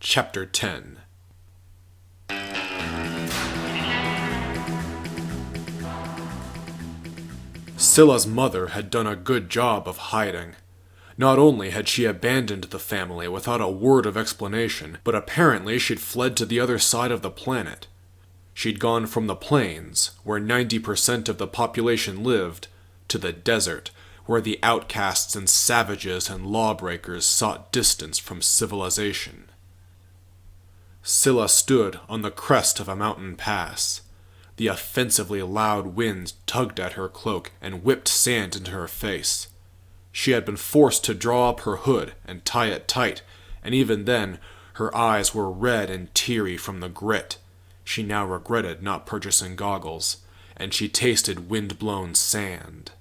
Chapter 10. Scylla's mother had done a good job of hiding. Not only had she abandoned the family without a word of explanation, but apparently she'd fled to the other side of the planet. She'd gone from the plains, where 90% of the population lived, to the desert, where the outcasts and savages and lawbreakers sought distance from civilization. Scylla stood on the crest of a mountain pass. The offensively loud wind tugged at her cloak and whipped sand into her face. She had been forced to draw up her hood and tie it tight, and even then, her eyes were red and teary from the grit. She now regretted not purchasing goggles, and she tasted wind-blown sand.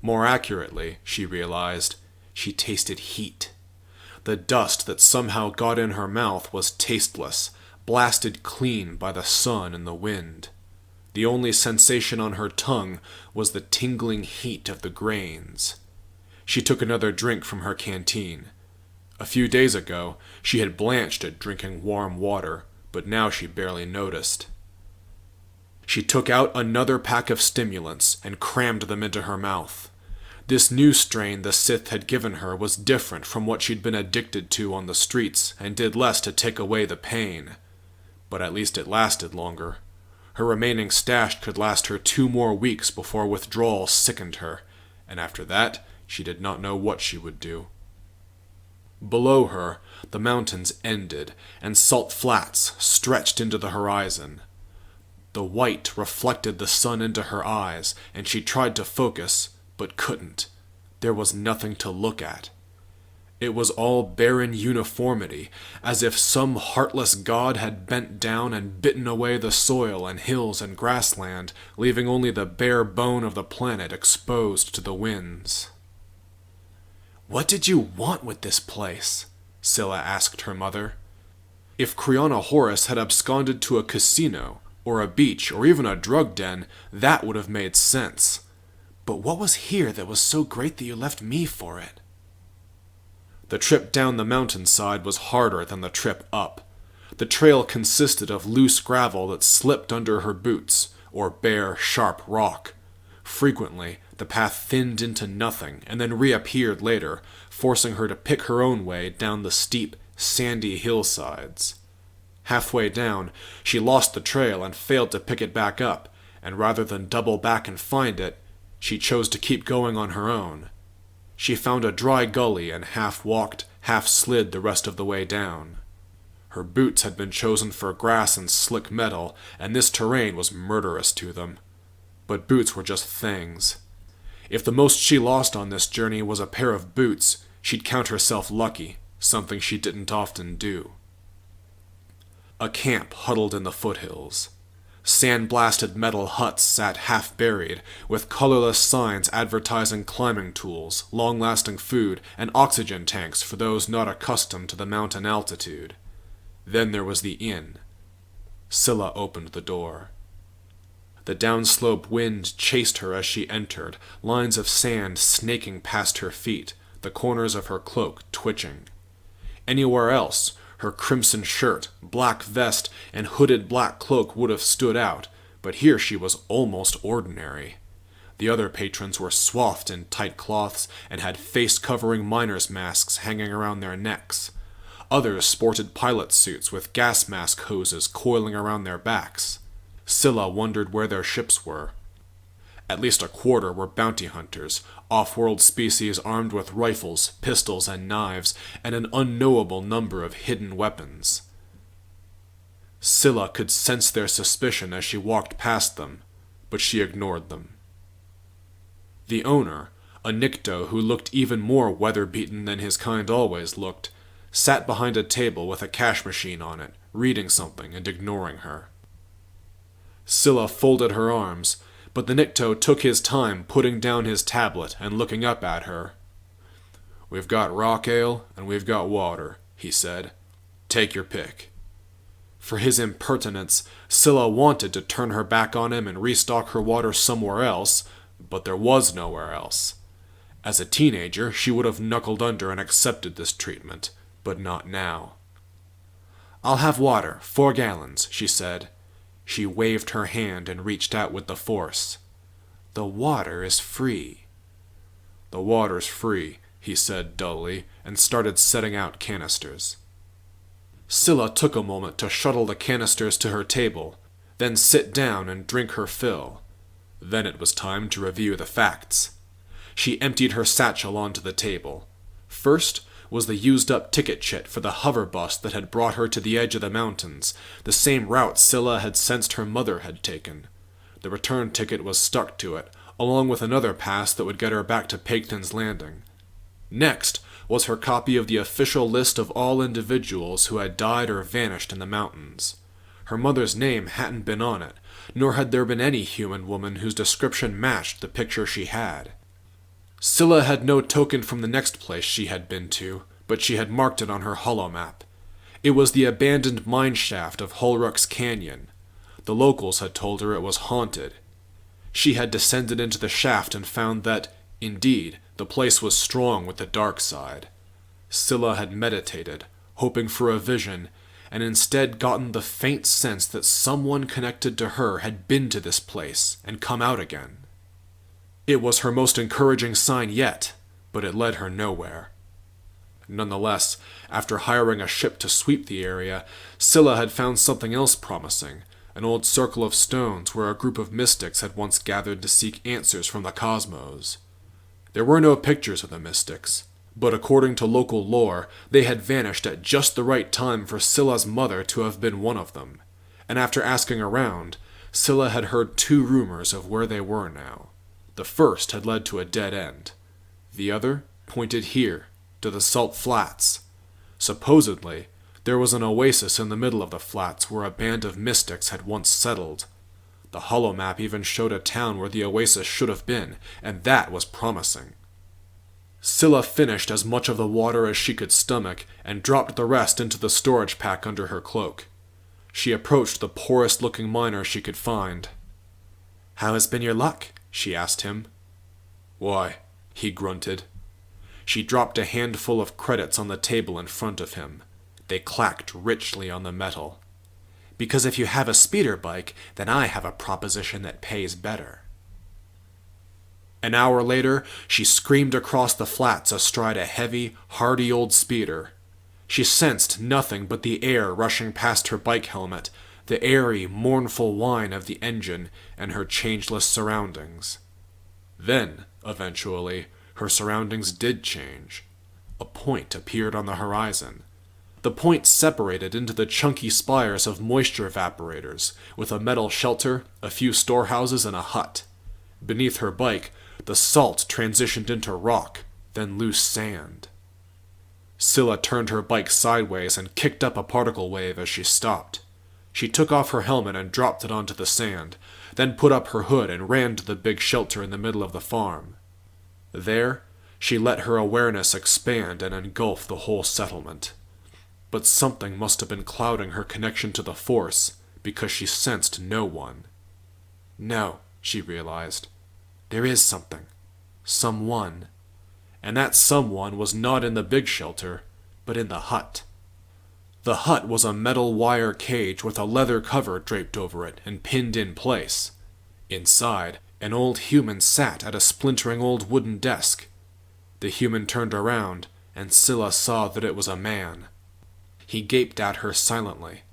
More accurately, she realized, she tasted heat. The dust that somehow got in her mouth was tasteless, blasted clean by the sun and the wind. The only sensation on her tongue was the tingling heat of the grains. She took another drink from her canteen. A few days ago, she had blanched at drinking warm water, but now she barely noticed. She took out another pack of stimulants and crammed them into her mouth. This new strain the Sith had given her was different from what she'd been addicted to on the streets and did less to take away the pain. But at least it lasted longer. Her remaining stash could last her 2 more weeks before withdrawal sickened her, and after that, she did not know what she would do. Below her, the mountains ended, and salt flats stretched into the horizon. The white reflected the sun into her eyes, and she tried to focus, but couldn't. There was nothing to look at. It was all barren uniformity, as if some heartless god had bent down and bitten away the soil and hills and grassland, leaving only the bare bone of the planet exposed to the winds. "What did you want with this place?" Scylla asked her mother. If Creana Horus had absconded to a casino, or a beach, or even a drug den, that would have made sense. But what was here that was so great that you left me for it? The trip down the mountainside was harder than the trip up. The trail consisted of loose gravel that slipped under her boots, or bare, sharp rock. Frequently, the path thinned into nothing and then reappeared later, forcing her to pick her own way down the steep, sandy hillsides. Halfway down, she lost the trail and failed to pick it back up, and rather than double back and find it, she chose to keep going on her own. She found a dry gully and half walked, half slid the rest of the way down. Her boots had been chosen for grass and slick metal, and this terrain was murderous to them. But boots were just things. If the most she lost on this journey was a pair of boots, she'd count herself lucky, something she didn't often do. A camp huddled in the foothills. Sand-blasted metal huts sat half-buried, with colorless signs advertising climbing tools, long-lasting food, and oxygen tanks for those not accustomed to the mountain altitude. Then there was the inn. Scylla opened the door. The downslope wind chased her as she entered, lines of sand snaking past her feet, the corners of her cloak twitching. Anywhere else, her crimson shirt, black vest, and hooded black cloak would have stood out, but here she was almost ordinary. The other patrons were swathed in tight cloths and had face-covering miners' masks hanging around their necks. Others sported pilot suits with gas mask hoses coiling around their backs. Scylla wondered where their ships were. At least a quarter were bounty hunters, off-world species armed with rifles, pistols, and knives, and an unknowable number of hidden weapons. Scylla could sense their suspicion as she walked past them, but she ignored them. The owner, a Nikto who looked even more weather-beaten than his kind always looked, sat behind a table with a cash machine on it, reading something and ignoring her. Scylla folded her arms, but the Nikto took his time putting down his tablet and looking up at her. "We've got rock ale and we've got water," he said. "Take your pick." For his impertinence, Scylla wanted to turn her back on him and restock her water somewhere else, but there was nowhere else. As a teenager, she would have knuckled under and accepted this treatment, but not now. "I'll have water, 4 gallons," she said. She waved her hand and reached out with the force. "The water is free." "The water's free," he said dully, and started setting out canisters. Scylla took a moment to shuttle the canisters to her table, then sit down and drink her fill. Then it was time to review the facts. She emptied her satchel onto the table. First was the used-up ticket chit for the hover bus that had brought her to the edge of the mountains, the same route Scylla had sensed her mother had taken. The return ticket was stuck to it, along with another pass that would get her back to Pigton's Landing. Next was her copy of the official list of all individuals who had died or vanished in the mountains. Her mother's name hadn't been on it, nor had there been any human woman whose description matched the picture she had. Scylla had no token from the next place she had been to, but she had marked it on her holomap. It was the abandoned mine shaft of Hulrook's Canyon. The locals had told her it was haunted. She had descended into the shaft and found that, indeed, the place was strong with the dark side. Scylla had meditated, hoping for a vision, and instead gotten the faint sense that someone connected to her had been to this place and come out again. It was her most encouraging sign yet, but it led her nowhere. Nonetheless, after hiring a ship to sweep the area, Scylla had found something else promising, an old circle of stones where a group of mystics had once gathered to seek answers from the cosmos. There were no pictures of the mystics, but according to local lore, they had vanished at just the right time for Scylla's mother to have been one of them, and after asking around, Scylla had heard 2 rumors of where they were now. The first had led to a dead end. The other pointed here, to the Salt Flats. Supposedly, there was an oasis in the middle of the flats where a band of mystics had once settled. The holomap even showed a town where the oasis should have been, and that was promising. Scylla finished as much of the water as she could stomach and dropped the rest into the storage pack under her cloak. She approached the poorest-looking miner she could find. "How has been your luck?" she asked him. "Why?" he grunted. She dropped a handful of credits on the table in front of him. They clacked richly on the metal. "Because if you have a speeder bike, then I have a proposition that pays better." An hour later, she screamed across the flats astride a heavy, hardy old speeder. She sensed nothing but the air rushing past her bike helmet, the airy, mournful whine of the engine, and her changeless surroundings. Then, eventually, her surroundings did change. A point appeared on the horizon. The point separated into the chunky spires of moisture evaporators, with a metal shelter, a few storehouses, and a hut. Beneath her bike, the salt transitioned into rock, then loose sand. Scylla turned her bike sideways and kicked up a particle wave as she stopped. She took off her helmet and dropped it onto the sand, then put up her hood and ran to the big shelter in the middle of the farm. There, she let her awareness expand and engulf the whole settlement. But something must have been clouding her connection to the Force, because she sensed no one. No, she realized. There is something. Someone. And that someone was not in the big shelter, but in the hut. The hut was a metal wire cage with a leather cover draped over it and pinned in place. Inside, an old human sat at a splintering old wooden desk. The human turned around, and Scylla saw that it was a man. He gaped at her silently.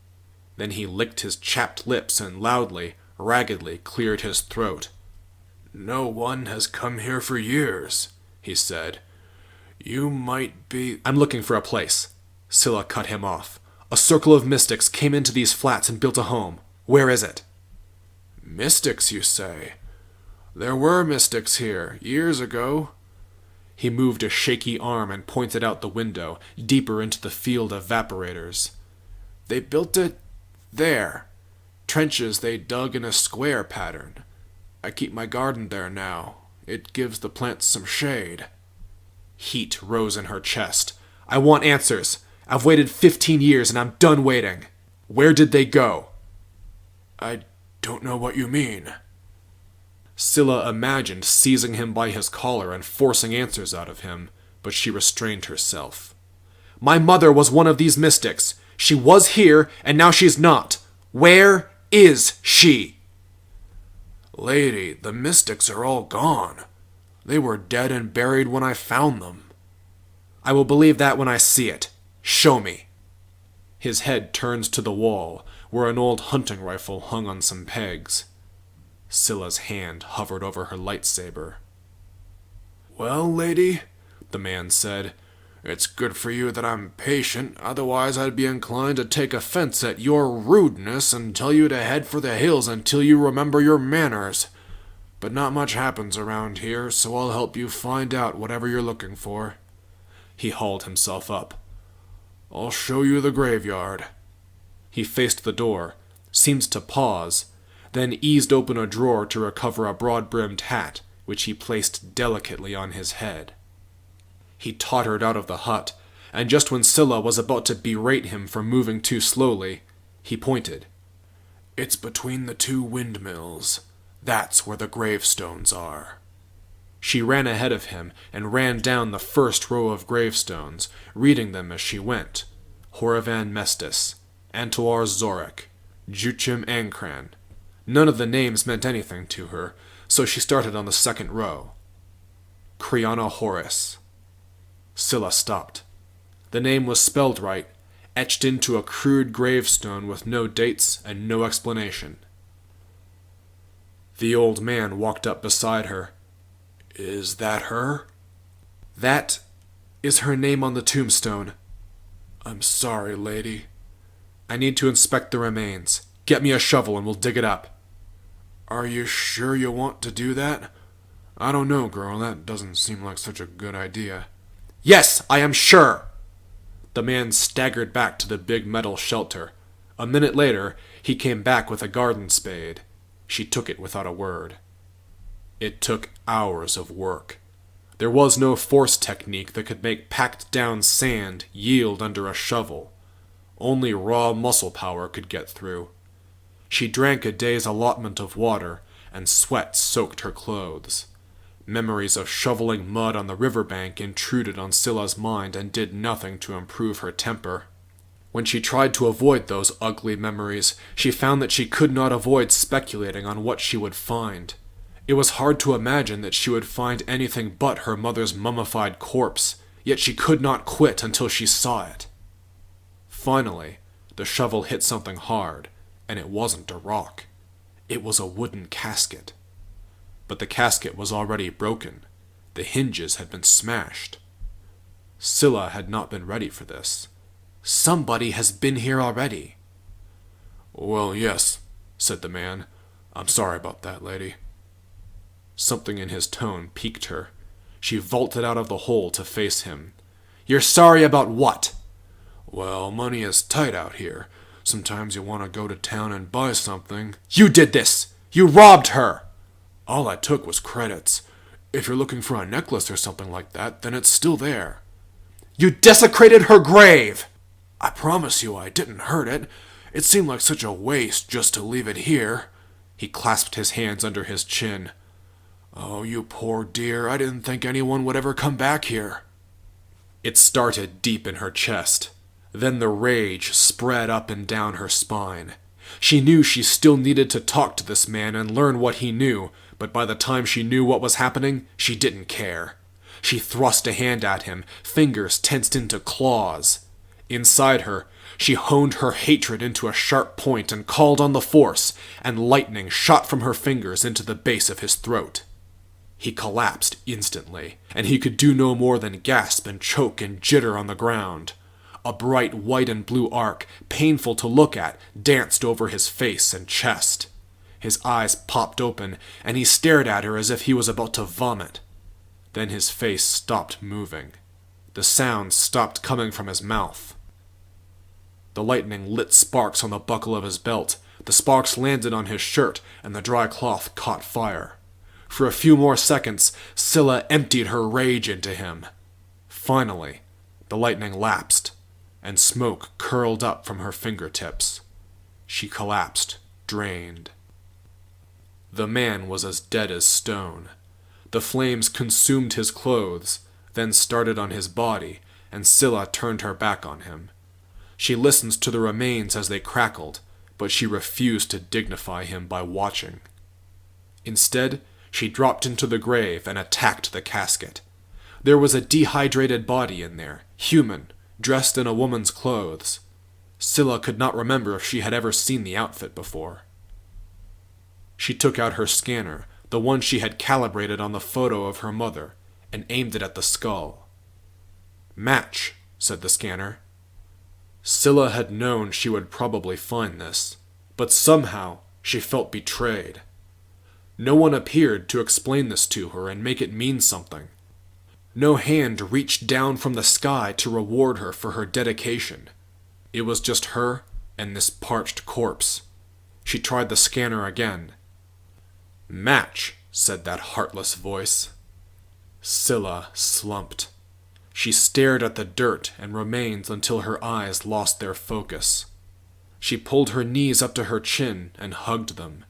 Then he licked his chapped lips and loudly, raggedly cleared his throat. "No one has come here for years," he said. "You might be—" "I'm looking for a place." Scylla cut him off. "A circle of mystics came into these flats and built a home. Where is it?" "Mystics, you say? There were mystics here, years ago." He moved a shaky arm and pointed out the window, deeper into the field of evaporators. "They built it there. Trenches they dug in a square pattern. I keep my garden there now. It gives the plants some shade." Heat rose in her chest. "I want answers. I've waited 15 years and I'm done waiting. Where did they go?" "I don't know what you mean." Scylla imagined seizing him by his collar and forcing answers out of him, but she restrained herself. "My mother was one of these mystics. She was here, and now she's not. Where is she?" "Lady, the mystics are all gone. They were dead and buried when I found them." "I will believe that when I see it. Show me." His head turns to the wall, where an old hunting rifle hung on some pegs. Scylla's hand hovered over her lightsaber. "Well, lady," the man said, "it's good for you that I'm patient, otherwise I'd be inclined to take offense at your rudeness and tell you to head for the hills until you remember your manners. But not much happens around here, so I'll help you find out whatever you're looking for." He hauled himself up. "I'll show you the graveyard." He faced the door, seemed to pause, then eased open a drawer to recover a broad-brimmed hat, which he placed delicately on his head. He tottered out of the hut, and just when Scylla was about to berate him for moving too slowly, he pointed. "It's between the two windmills. That's where the gravestones are." She ran ahead of him and ran down the first row of gravestones, reading them as she went. Horavan Mestis, Antoar Zorik, Juchim Ankran. None of the names meant anything to her, so she started on the second row. Kriana Horace. Scylla stopped. The name was spelled right, etched into a crude gravestone with no dates and no explanation. The old man walked up beside her. "Is that her?" "That is her name on the tombstone." "I'm sorry, lady." "I need to inspect the remains. Get me a shovel and we'll dig it up." "Are you sure you want to do that? I don't know, girl. That doesn't seem like such a good idea." "Yes, I am sure!" The man staggered back to the big metal shelter. A minute later, he came back with a garden spade. She took it without a word. It took hours of work. There was no force technique that could make packed down sand yield under a shovel. Only raw muscle power could get through. She drank a day's allotment of water, and sweat soaked her clothes. Memories of shoveling mud on the riverbank intruded on Scylla's mind and did nothing to improve her temper. When she tried to avoid those ugly memories, she found that she could not avoid speculating on what she would find. It was hard to imagine that she would find anything but her mother's mummified corpse, yet she could not quit until she saw it. Finally, the shovel hit something hard, and it wasn't a rock. It was a wooden casket. But the casket was already broken. The hinges had been smashed. Scylla had not been ready for this. Somebody has been here already. "Well, yes," said the man. "I'm sorry about that, lady." Something in his tone piqued her. She vaulted out of the hole to face him. "You're sorry about what?" "Well, money is tight out here. Sometimes you want to go to town and buy something." "You did this! You robbed her!" "All I took was credits. If you're looking for a necklace or something like that, then it's still there." "You desecrated her grave!" "I promise you I didn't hurt it. It seemed like such a waste just to leave it here." He clasped his hands under his chin. "Oh, you poor dear, I didn't think anyone would ever come back here." It started deep in her chest. Then the rage spread up and down her spine. She knew she still needed to talk to this man and learn what he knew, but by the time she knew what was happening, she didn't care. She thrust a hand at him, fingers tensed into claws. Inside her, she honed her hatred into a sharp point and called on the force, and lightning shot from her fingers into the base of his throat. He collapsed instantly, and he could do no more than gasp and choke and jitter on the ground. A bright white and blue arc, painful to look at, danced over his face and chest. His eyes popped open, and he stared at her as if he was about to vomit. Then his face stopped moving. The sounds stopped coming from his mouth. The lightning lit sparks on the buckle of his belt. The sparks landed on his shirt, and the dry cloth caught fire. For a few more seconds, Scylla emptied her rage into him. Finally, the lightning lapsed, and smoke curled up from her fingertips. She collapsed, drained. The man was as dead as stone. The flames consumed his clothes, then started on his body, and Scylla turned her back on him. She listened to the remains as they crackled, but she refused to dignify him by watching. Instead, she dropped into the grave and attacked the casket. There was a dehydrated body in there, human, dressed in a woman's clothes. Scylla could not remember if she had ever seen the outfit before. She took out her scanner, the one she had calibrated on the photo of her mother, and aimed it at the skull. "Match," said the scanner. Scylla had known she would probably find this, but somehow she felt betrayed. No one appeared to explain this to her and make it mean something. No hand reached down from the sky to reward her for her dedication. It was just her and this parched corpse. She tried the scanner again. "Match," said that heartless voice. Scylla slumped. She stared at the dirt and remains until her eyes lost their focus. She pulled her knees up to her chin and hugged them.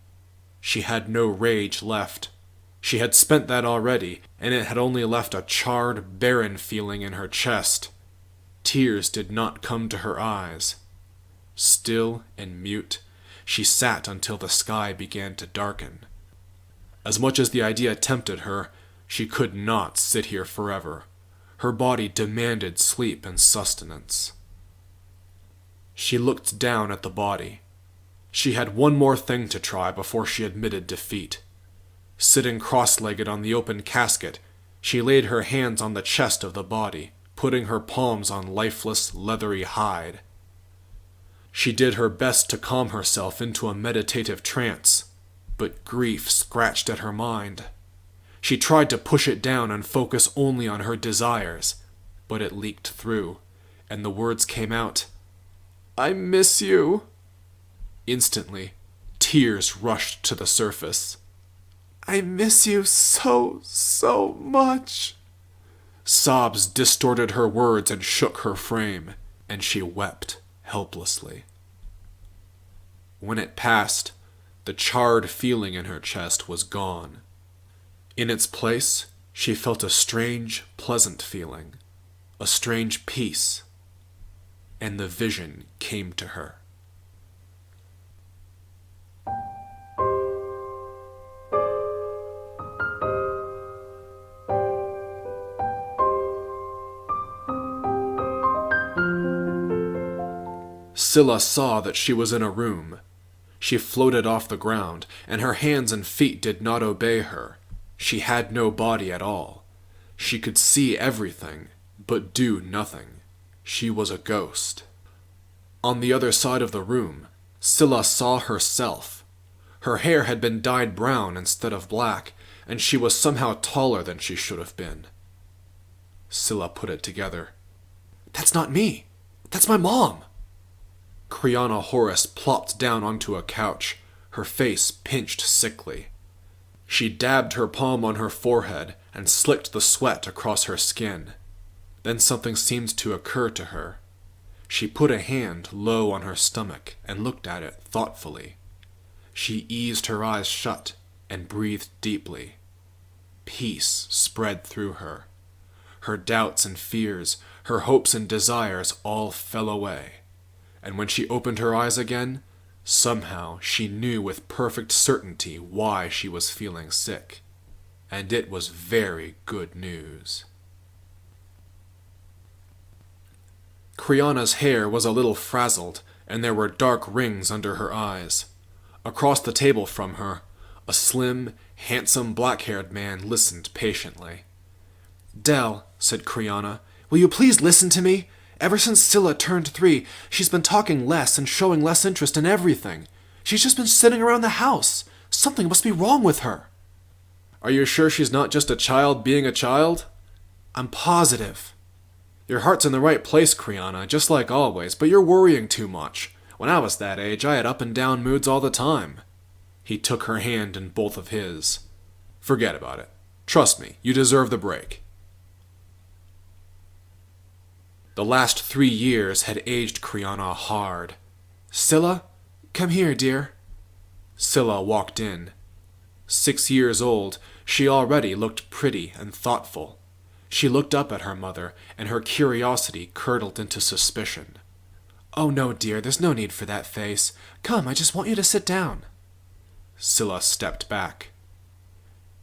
She had no rage left. She had spent that already, and it had only left a charred, barren feeling in her chest. Tears did not come to her eyes. Still and mute, she sat until the sky began to darken. As much as the idea tempted her, she could not sit here forever. Her body demanded sleep and sustenance. She looked down at the body. She had one more thing to try before she admitted defeat. Sitting cross-legged on the open casket, she laid her hands on the chest of the body, putting her palms on lifeless, leathery hide. She did her best to calm herself into a meditative trance, but grief scratched at her mind. She tried to push it down and focus only on her desires, but it leaked through, and the words came out, "I miss you." Instantly, tears rushed to the surface. "I miss you so, so much." Sobs distorted her words and shook her frame, and she wept helplessly. When it passed, the charred feeling in her chest was gone. In its place, she felt a strange, pleasant feeling, a strange peace, and the vision came to her. Scylla saw that she was in a room. She floated off the ground, and her hands and feet did not obey her. She had no body at all. She could see everything, but do nothing. She was a ghost. On the other side of the room, Scylla saw herself. Her hair had been dyed brown instead of black, and she was somehow taller than she should have been. Scylla put it together. "That's not me. That's my mom." Kriana Horace plopped down onto a couch, her face pinched sickly. She dabbed her palm on her forehead and slicked the sweat across her skin. Then something seemed to occur to her. She put a hand low on her stomach and looked at it thoughtfully. She eased her eyes shut and breathed deeply. Peace spread through her. Her doubts and fears, her hopes and desires all fell away. And when she opened her eyes again, somehow she knew with perfect certainty why she was feeling sick. And it was very good news. Kriana's hair was a little frazzled, and there were dark rings under her eyes. Across the table from her, a slim, handsome black-haired man listened patiently. "Del," said Kriana, "will you please listen to me? Ever since Scylla turned 3, she's been talking less and showing less interest in everything. She's just been sitting around the house. Something must be wrong with her." "Are you sure she's not just a child being a child?" "I'm positive." "Your heart's in the right place, Kriana, just like always, but you're worrying too much. When I was that age, I had up and down moods all the time." He took her hand in both of his. "Forget about it. Trust me, you deserve the break." The last 3 years had aged Kriana hard. "Scylla, come here, dear." Scylla walked in. 6 years old, she already looked pretty and thoughtful. She looked up at her mother, and her curiosity curdled into suspicion. Oh no, dear, there's no need for that face. Come, I just want you to sit down. Scylla stepped back.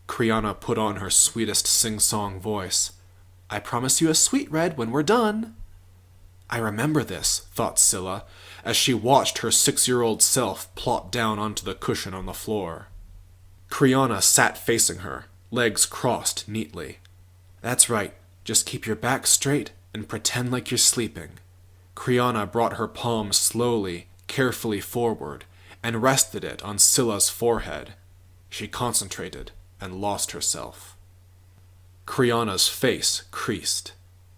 Kriana put on her sweetest sing-song voice. I promise you a sweet red when we're done. I remember this, thought Scylla, as she watched her 6-year-old self plop down onto the cushion on the floor. Kriana sat facing her, legs crossed neatly. That's right, just keep your back straight and pretend like you're sleeping. Kriana brought her palm slowly, carefully forward, and rested it on Scylla's forehead. She concentrated and lost herself. Kriana's face creased.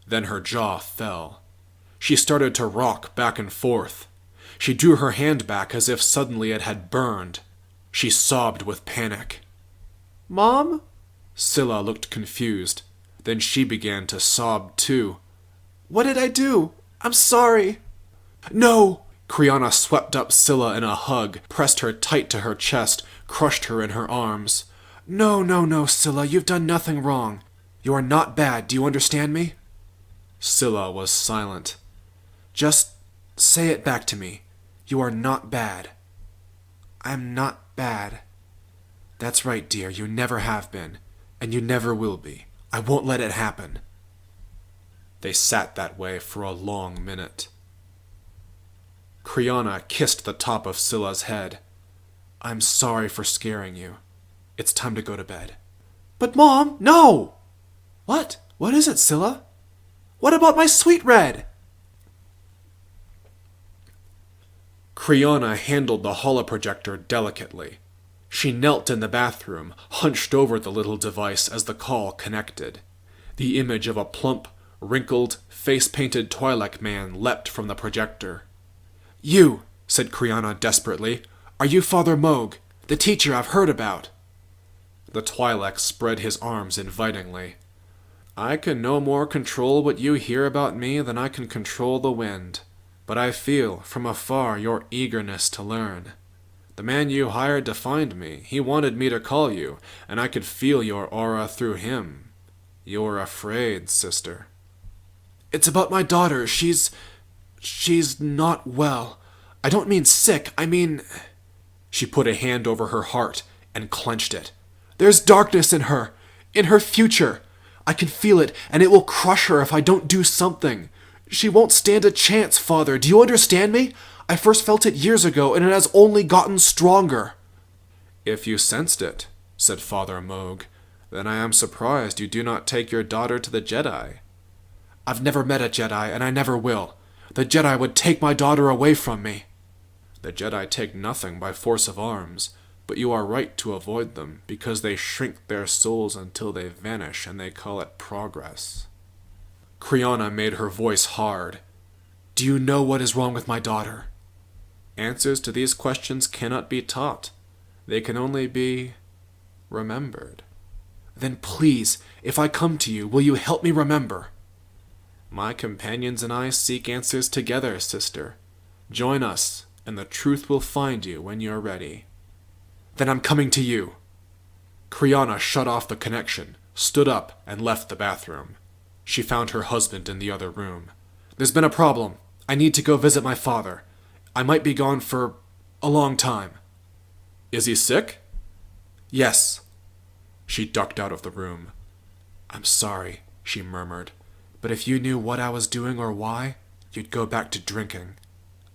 Then her jaw fell. She started to rock back and forth. She drew her hand back as if suddenly it had burned. She sobbed with panic. Mom? Scylla looked confused. Then she began to sob too. What did I do? I'm sorry. No! Kriana swept up Scylla in a hug, pressed her tight to her chest, crushed her in her arms. No, Scylla, you've done nothing wrong. You are not bad, do you understand me? Scylla was silent. Just say it back to me. You are not bad. I'm not bad. That's right, dear, you never have been, and you never will be. I won't let it happen. They sat that way for a long minute. Kriana kissed the top of Scylla's head. I'm sorry for scaring you. It's time to go to bed. But Mom, no! What? What is it, Scylla? What about my sweet red? Kriana handled the holoprojector delicately. She knelt in the bathroom, hunched over the little device as the call connected. The image of a plump, wrinkled, face-painted Twi'lek man leapt from the projector. You, said Kriana desperately, are you Father Moog, the teacher I've heard about? The Twi'lek spread his arms invitingly. I can no more control what you hear about me than I can control the wind, but I feel from afar your eagerness to learn. The man you hired to find me, he wanted me to call you, and I could feel your aura through him. You're afraid, sister. It's about my daughter. She's not well. I don't mean sick, I mean... She put a hand over her heart and clenched it. There's darkness in her future. I can feel it, and it will crush her if I don't do something. She won't stand a chance, Father. Do you understand me? I first felt it years ago, and it has only gotten stronger. If you sensed it, said Father Moog, then I am surprised you do not take your daughter to the Jedi. I've never met a Jedi, and I never will. The Jedi would take my daughter away from me. The Jedi take nothing by force of arms, but you are right to avoid them, because they shrink their souls until they vanish, and they call it progress. Kriana made her voice hard. Do you know what is wrong with my daughter? Answers to these questions cannot be taught. They can only be remembered. Then please, if I come to you, will you help me remember? My companions and I seek answers together, sister. Join us, and the truth will find you when you're ready. Then I'm coming to you. Kriana shut off the connection, stood up, and left the bathroom. She found her husband in the other room. There's been a problem. I need to go visit my father. I might be gone for a long time. Is he sick? Yes. She ducked out of the room. I'm sorry, she murmured, but if you knew what I was doing or why, you'd go back to drinking.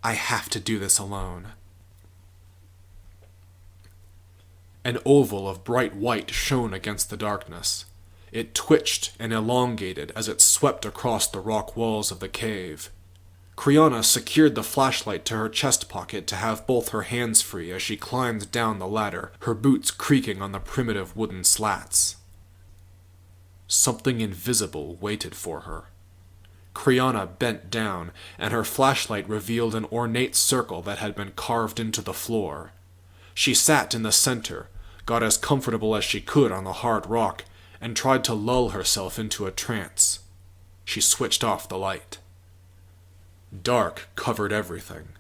I have to do this alone. An oval of bright white shone against the darkness. It twitched and elongated as it swept across the rock walls of the cave. Kriana secured the flashlight to her chest pocket to have both her hands free as she climbed down the ladder, her boots creaking on the primitive wooden slats. Something invisible waited for her. Kriana bent down, and her flashlight revealed an ornate circle that had been carved into the floor. She sat in the center, got as comfortable as she could on the hard rock, and tried to lull herself into a trance. She switched off the light. Dark covered everything.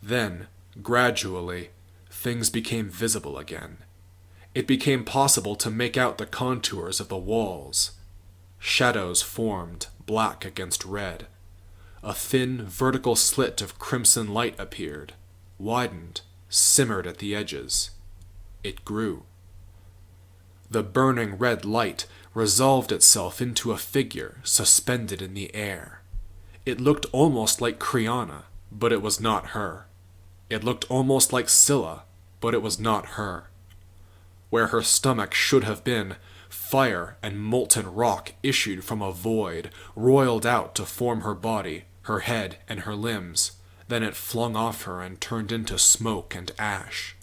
Then, gradually, things became visible again. It became possible to make out the contours of the walls. Shadows formed, black against red. A thin, vertical slit of crimson light appeared, widened, simmered at the edges. It grew. The burning red light resolved itself into a figure suspended in the air. It looked almost like Kriana, but it was not her. It looked almost like Scylla, but it was not her. Where her stomach should have been, fire and molten rock issued from a void, roiled out to form her body, her head, and her limbs. Then it flung off her and turned into smoke and ash.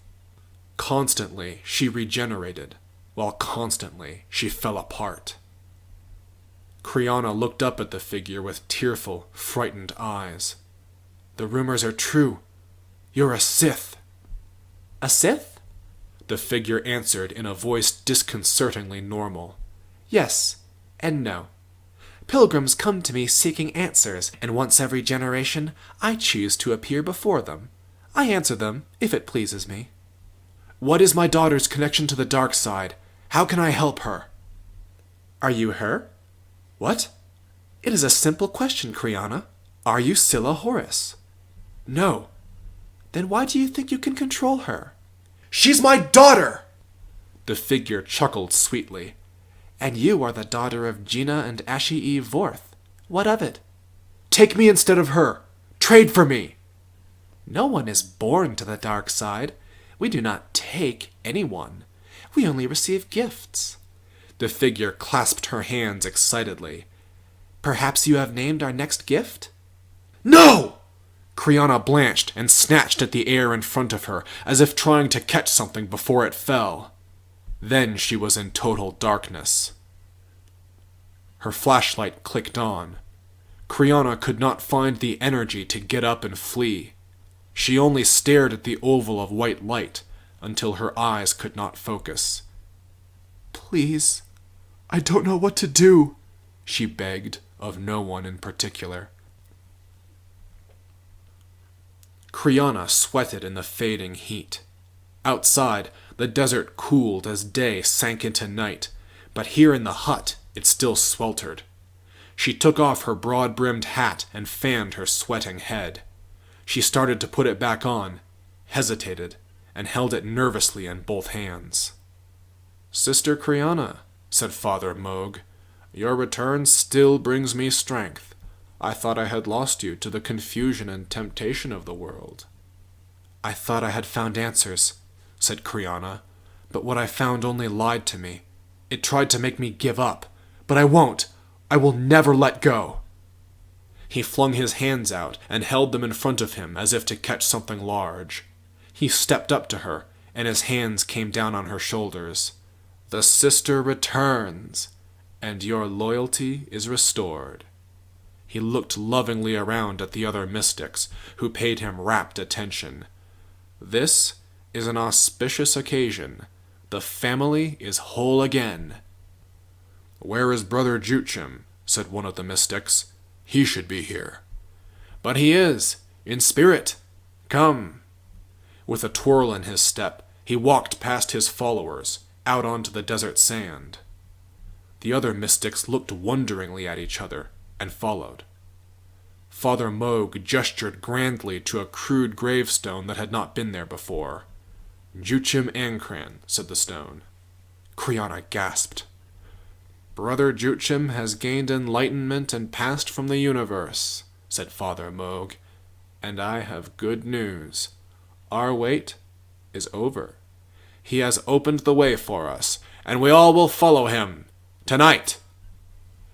Constantly she regenerated, while constantly she fell apart. Kriana looked up at the figure with tearful, frightened eyes. "The rumors are true. You're a Sith." "A Sith?" The figure answered in a voice disconcertingly normal. "Yes, and no. Pilgrims come to me seeking answers, and once every generation, I choose to appear before them. I answer them, if it pleases me." "What is my daughter's connection to the dark side? How can I help her?" "Are you her?" "What?" "It is a simple question, Kriana. Are you Scylla Horus?" "No." "Then why do you think you can control her?" "She's my daughter!" The figure chuckled sweetly. "And you are the daughter of Gina and Ashii Vorth. What of it?" "Take me instead of her. Trade for me." "No one is born to the dark side. We do not take anyone. We only receive gifts." The figure clasped her hands excitedly. "Perhaps you have named our next gift?" "No!" Kriana blanched and snatched at the air in front of her, as if trying to catch something before it fell. Then she was in total darkness. Her flashlight clicked on. Kriana could not find the energy to get up and flee. She only stared at the oval of white light until her eyes could not focus. "Please, I don't know what to do," she begged of no one in particular. Kriana sweated in the fading heat. Outside, the desert cooled as day sank into night, but here in the hut it still sweltered. She took off her broad-brimmed hat and fanned her sweating head. She started to put it back on, hesitated, and held it nervously in both hands. "Sister Kriana," said Father Moog, "your return still brings me strength. I thought I had lost you to the confusion and temptation of the world." "I thought I had found answers," said Kriana, "but what I found only lied to me. It tried to make me give up, but I won't. I will never let go." He flung his hands out and held them in front of him as if to catch something large. He stepped up to her, and his hands came down on her shoulders. "The sister returns, and your loyalty is restored." He looked lovingly around at the other mystics, who paid him rapt attention. "This is an auspicious occasion. The family is whole again." "Where is Brother Juchim?" said one of the mystics. "He should be here." "But he is, in spirit. Come." With a twirl in his step, he walked past his followers, out onto the desert sand. The other mystics looked wonderingly at each other, and followed. Father Moog gestured grandly to a crude gravestone that had not been there before. "Juchim Ankran," said the stone. Kriana gasped. "Brother Juchim has gained enlightenment and passed from the universe," said Father Moog, "and I have good news. Our wait is over. He has opened the way for us, and we all will follow him. Tonight."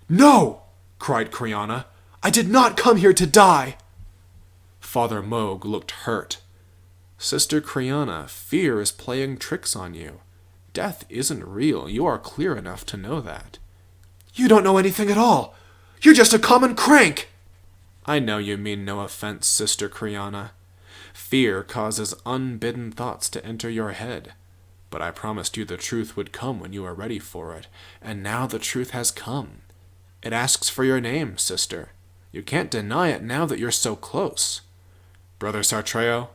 "No!" cried Kriana. "I did not come here to die!" Father Moog looked hurt. "Sister Kriana, fear is playing tricks on you. Death isn't real. You are clear enough to know that." "You don't know anything at all. You're just a common crank." "I know you mean no offense, Sister Kriana. Fear causes unbidden thoughts to enter your head. But I promised you the truth would come when you are ready for it, and now the truth has come. It asks for your name, sister. You can't deny it now that you're so close. Brother Sartreo,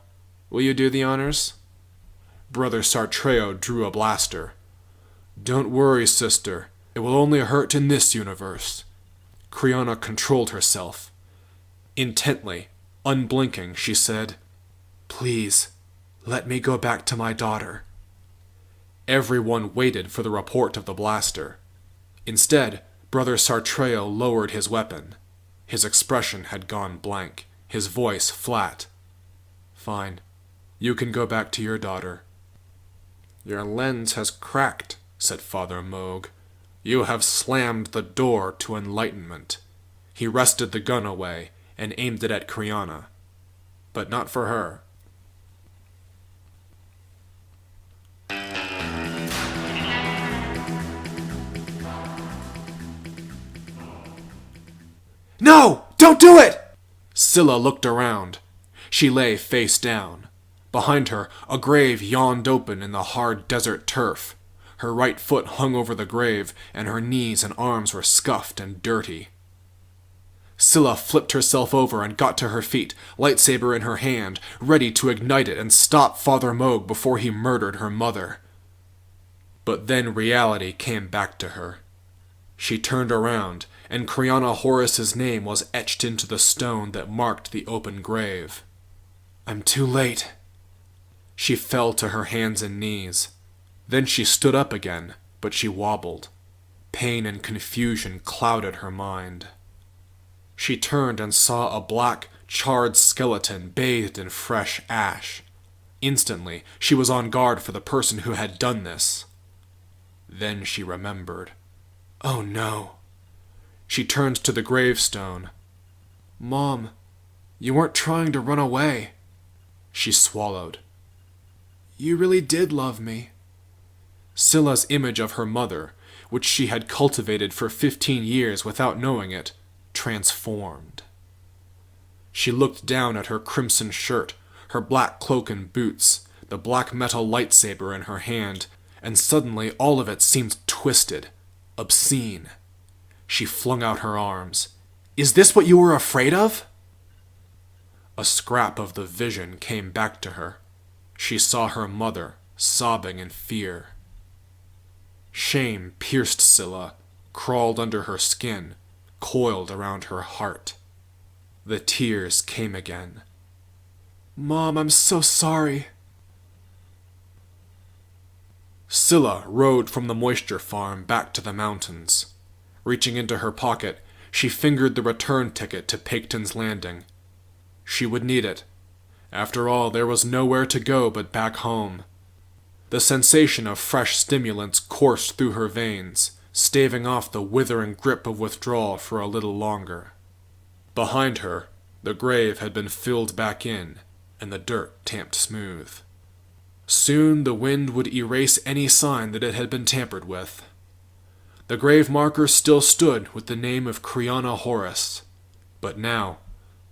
will you do the honors?" Brother Sartreo drew a blaster. "Don't worry, sister. It will only hurt in this universe." Kriana controlled herself. Intently, unblinking, she said, "Please, let me go back to my daughter." Everyone waited for the report of the blaster. Instead, Brother Sartreo lowered his weapon. His expression had gone blank, his voice flat. "Fine. You can go back to your daughter." "Your lens has cracked," said Father Moog. "You have slammed the door to enlightenment." He wrested the gun away and aimed it at Kriana. But not for her. "No! Don't do it!" Scylla looked around. She lay face down. Behind her, a grave yawned open in the hard desert turf. Her right foot hung over the grave, and her knees and arms were scuffed and dirty. Scylla flipped herself over and got to her feet, lightsaber in her hand, ready to ignite it and stop Father Moog before he murdered her mother. But then reality came back to her. She turned around, and Kriana Horus's name was etched into the stone that marked the open grave. "I'm too late." She fell to her hands and knees. Then she stood up again, but she wobbled. Pain and confusion clouded her mind. She turned and saw a black, charred skeleton bathed in fresh ash. Instantly, she was on guard for the person who had done this. Then she remembered. Oh no. She turned to the gravestone. "Mom, you weren't trying to run away." She swallowed. "You really did love me." Scylla's image of her mother, which she had cultivated for 15 years without knowing it, transformed. She looked down at her crimson shirt, her black cloak and boots, the black metal lightsaber in her hand, and suddenly all of it seemed twisted, obscene. She flung out her arms. "Is this what you were afraid of?" A scrap of the vision came back to her. She saw her mother, sobbing in fear. Shame pierced Scylla, crawled under her skin, coiled around her heart. The tears came again. "Mom, I'm so sorry." Scylla rode from the moisture farm back to the mountains. Reaching into her pocket, she fingered the return ticket to Paketon's Landing. She would need it. After all, there was nowhere to go but back home. The sensation of fresh stimulants coursed through her veins, staving off the withering grip of withdrawal for a little longer. Behind her, the grave had been filled back in, and the dirt tamped smooth. Soon the wind would erase any sign that it had been tampered with. The grave marker still stood with the name of Kriana Horus, but now,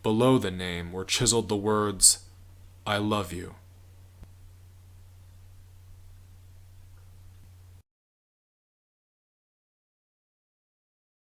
below the name were chiseled the words, "I love you."